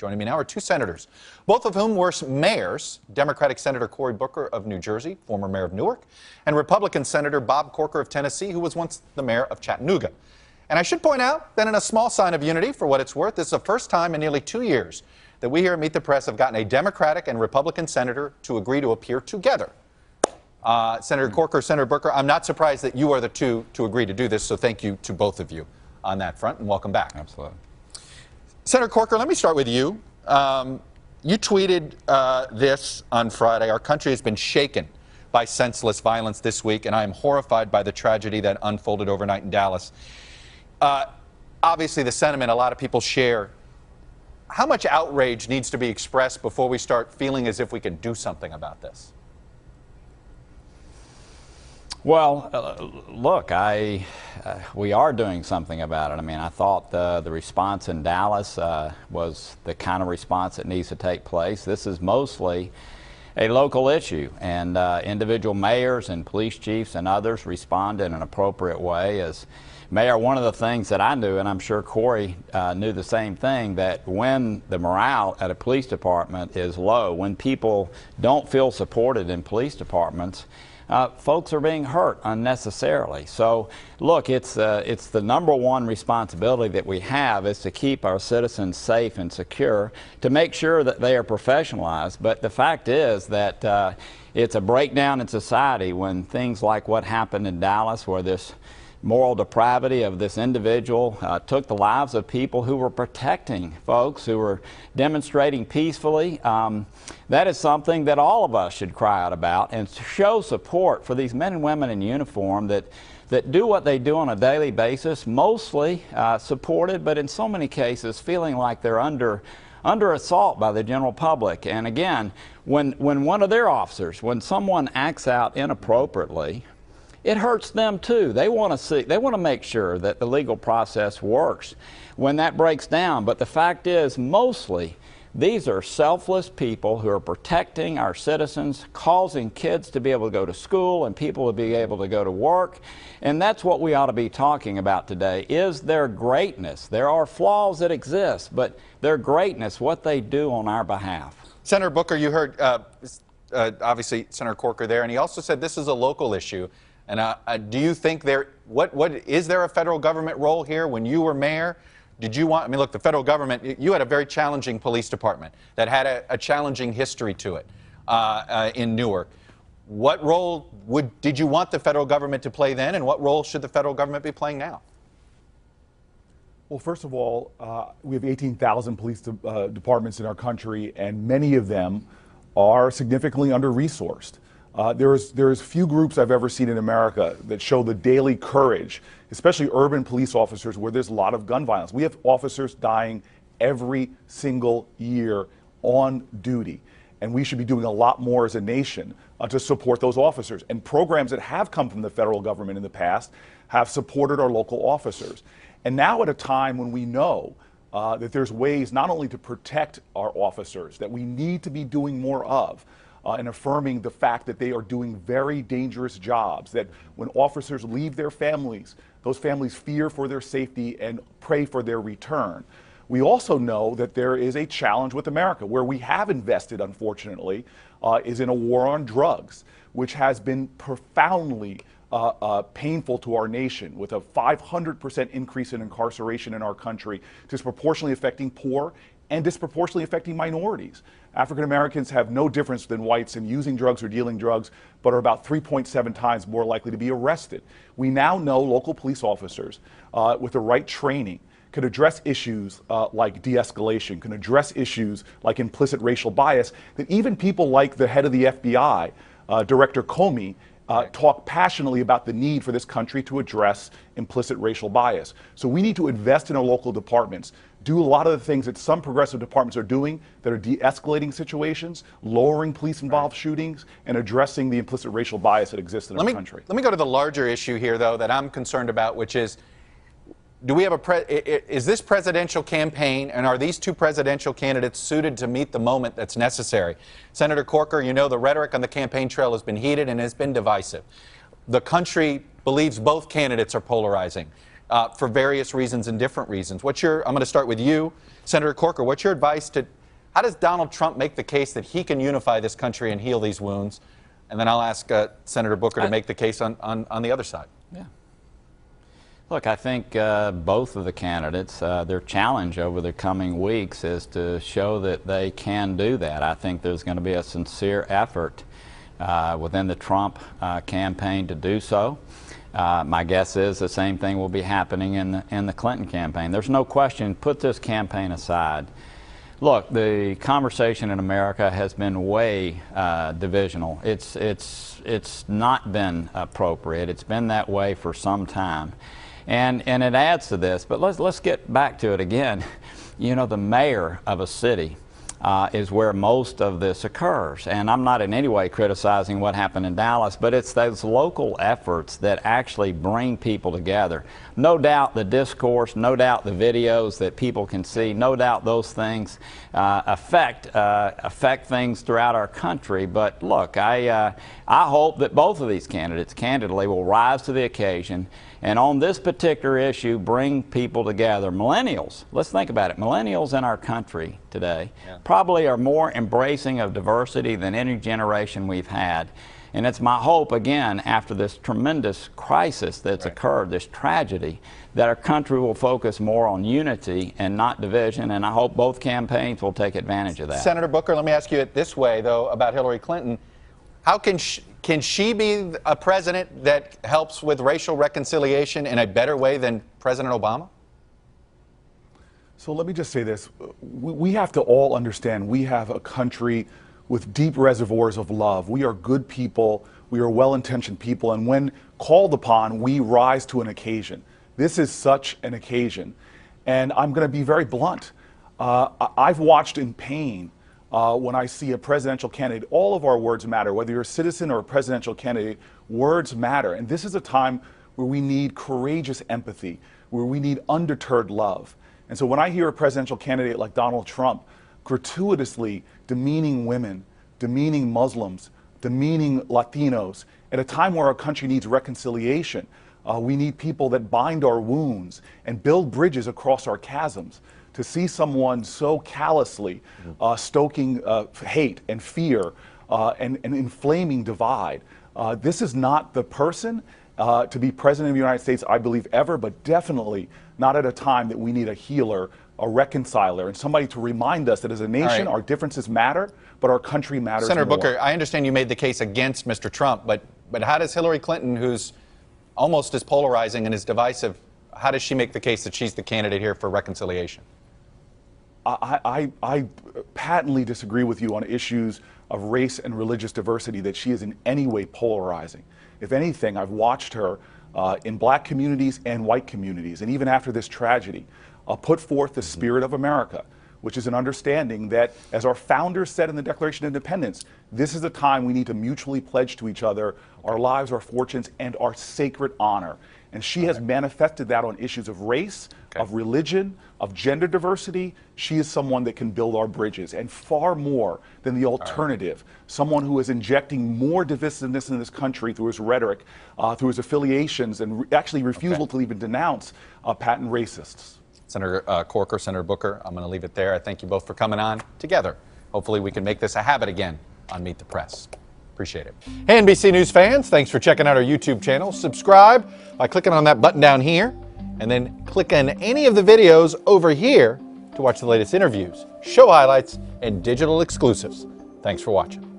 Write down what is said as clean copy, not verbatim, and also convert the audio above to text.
Joining me now are two senators, both of whom were mayors, Democratic Senator Cory Booker of New Jersey, former mayor of Newark, and Republican Senator Bob Corker of Tennessee, who was once the mayor of Chattanooga. And I should point out that in a small sign of unity, for what it's worth, this is the first time in nearly 2 years that we here at Meet the Press have gotten a Democratic and Republican senator to agree to appear together. Senator Corker, Senator Booker, I'm not surprised that you are the two to agree to do this, so thank you to both of you on that front, and welcome back. Absolutely. Senator Corker, let me start with you. You tweeted this on Friday. Our country has been shaken by senseless violence this week, and I am horrified by the tragedy that unfolded overnight in Dallas. Obviously, the sentiment a lot of people share. How much outrage needs to be expressed before we start feeling as if we can do something about this? Well, look, we are doing something about it. I mean, I thought the response in Dallas was the kind of response that needs to take place. This is mostly a local issue, and individual mayors and police chiefs and others respond in an appropriate way. As mayor, one of the things that I knew, and I'm sure Cory knew the same thing, that when the morale at a police department is low, when people don't feel supported in police departments, folks are being hurt unnecessarily. So, look, it's the #1 responsibility that we have is to keep our citizens safe and secure, to make sure that they are professionalized. But the fact is that it's a breakdown in society when things like what happened in Dallas, where this moral depravity of this individual took the lives of people who were protecting folks who were demonstrating peacefully. That is something that all of us should cry out about and show support for these men and women in uniform that do what they do on a daily basis, mostly supported, but in so many cases feeling like they're under assault by the general public. And again, when one of their officers, when someone acts out inappropriately, it hurts them too. They want to make sure that the legal process works when that breaks down. But the fact is, mostly, these are selfless people who are protecting our citizens, causing kids to be able to go to school and people to be able to go to work. And that's what we ought to be talking about today, is their greatness. There are flaws that exist, but their greatness, what they do on our behalf. Senator Booker, you heard obviously Senator Corker there, and he also said this is a local issue. And do you think is there a federal government role here? When you were mayor, did you want, I mean, look, the federal government, you had a very challenging police department that had a challenging history to it in Newark. What role did you want the federal government to play then, and what role should the federal government be playing now? Well, first of all, we have 18,000 police departments in our country, and many of them are significantly under-resourced. There's few groups I've ever seen in America that show the daily courage, especially urban police officers where there's a lot of gun violence. We have officers dying every single year on duty, and we should be doing a lot more as a nation to support those officers. And programs that have come from the federal government in the past have supported our local officers. And now at a time when we know that there's ways not only to protect our officers, that we need to be doing more of, and affirming the fact that they are doing very dangerous jobs, that when officers leave their families, those families fear for their safety and pray for their return. We also know that there is a challenge with America. Where we have invested, unfortunately, is in a war on drugs, which has been profoundly painful to our nation, with a 500% increase in incarceration in our country, disproportionately affecting poor and disproportionately affecting minorities. African Americans have no difference than whites in using drugs or dealing drugs, but are about 3.7 times more likely to be arrested. We now know local police officers with the right training can address issues like de-escalation, can address issues like implicit racial bias, that even people like the head of the FBI, Director Comey, talk passionately about the need for this country to address implicit racial bias. So we need to invest in our local departments, do a lot of the things that some progressive departments are doing that are de-escalating situations, lowering police-involved shootings, and addressing the implicit racial bias that exists in our country. Let me go to the larger issue here, though, that I'm concerned about, which is, do we have is this presidential campaign, and are these two presidential candidates suited to meet the moment that's necessary? Senator Corker, you know the rhetoric on the campaign trail has been heated and has been divisive. The country believes both candidates are polarizing. for various reasons and different reasons. I'm going to start with you, Senator Corker. What's your advice how does Donald Trump make the case that he can unify this country and heal these wounds? And then I'll ask Senator Booker to make the case on the other side. Yeah. Look, I think both of the candidates, their challenge over the coming weeks is to show that they can do that. I think there's going to be a sincere effort within the Trump campaign to do so. My guess is the same thing will be happening in the Clinton campaign. There's no question, put this campaign aside. Look, the conversation in America has been way divisional. It's not been appropriate. It's been that way for some time. And it adds to this, but let's get back to it again. You know, the mayor of a city is where most of this occurs. And I'm not in any way criticizing what happened in Dallas, but it's those local efforts that actually bring people together. No doubt the discourse, no doubt the videos that people can see, no doubt those things affect things throughout our country. But look, I hope that both of these candidates, candidly, will rise to the occasion and on this particular issue bring people together. Millennials, let's think about it. Millennials in our country today probably are more embracing of diversity than any generation we've had. And it's my hope, again, after this tremendous crisis that's occurred, this tragedy, that our country will focus more on unity and not division. And I hope both campaigns will take advantage of that. Senator Booker, let me ask you it this way, though, about Hillary Clinton. How can she be a president that helps with racial reconciliation in a better way than President Obama? So let me just say this. We have to all understand we have a country with deep reservoirs of love. We are good people. We are well-intentioned people. And when called upon, we rise to an occasion. This is such an occasion. And I'm going to be very blunt. I've watched in pain when I see a presidential candidate. All of our words matter. Whether you're a citizen or a presidential candidate, words matter. And this is a time where we need courageous empathy, where we need undeterred love. And so when I hear a presidential candidate like Donald Trump gratuitously demeaning women, demeaning Muslims, demeaning Latinos, at a time where our country needs reconciliation, we need people that bind our wounds and build bridges across our chasms. To see someone so callously stoking hate and fear and inflaming divide, this is not the person to be president of the United States, I believe, ever, but definitely not at a time that we need a healer, a reconciler, and somebody to remind us that as a nation, our differences matter, but our country matters Senator more. Booker, I understand you made the case against Mr. Trump, but how does Hillary Clinton, who's almost as polarizing and as divisive, how does she make the case that she's the candidate here for reconciliation? I patently disagree with you on issues of race and religious diversity, that she is in any way polarizing. If anything, I've watched her in black communities and white communities, and even after this tragedy, put forth the spirit of America, which is an understanding that, as our founders said in the Declaration of Independence, this is a time we need to mutually pledge to each other our lives, our fortunes, and our sacred honor. And she has manifested that on issues of race, of religion, of gender diversity. She is someone that can build our bridges, and far more than the alternative. Someone who is injecting more divisiveness in this country through his rhetoric, through his affiliations, and actually refusal to even denounce patent racists. Senator Corker, Senator Booker, I'm going to leave it there. I thank you both for coming on together. Hopefully we can make this a habit again on Meet the Press. Appreciate it. Hey, NBC News fans, thanks for checking out our YouTube channel. Subscribe by clicking on that button down here, and then click on any of the videos over here to watch the latest interviews, show highlights, and digital exclusives. Thanks for watching.